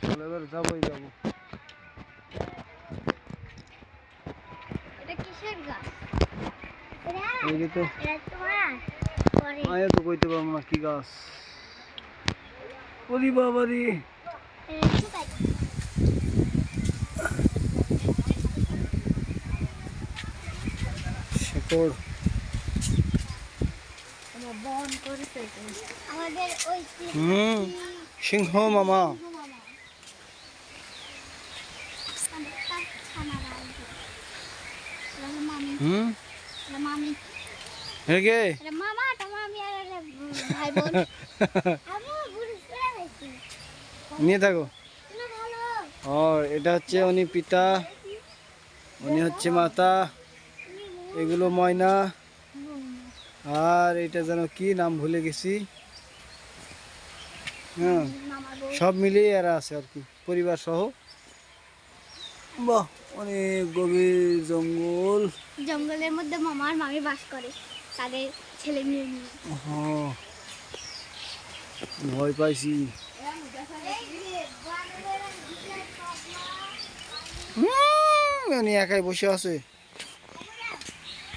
চলো এবার যাবোই যাবো। এই তো আয়া তো কইতে পারবো না কি গাছ। ওরে বাবারে শেকড়। সিংহ মামা। নিয়ে থাকো। এটা হচ্ছে উনি পিতা, উনি হচ্ছে মাতা, এগুলো ময়না, আর এটা যেন কি নাম ভুলে গেছি। হ্যাঁ, সব মিলিয়ে এরা আছে আর কি, পরিবার সহ। বাহ, অনেক গভীর জঙ্গল। জঙ্গলের মধ্যে মামা আর মামি বাস করে তাদের ছেলে মেয়ে নিয়ে। ভয় পাইছি। উনি একাই বসে আছে।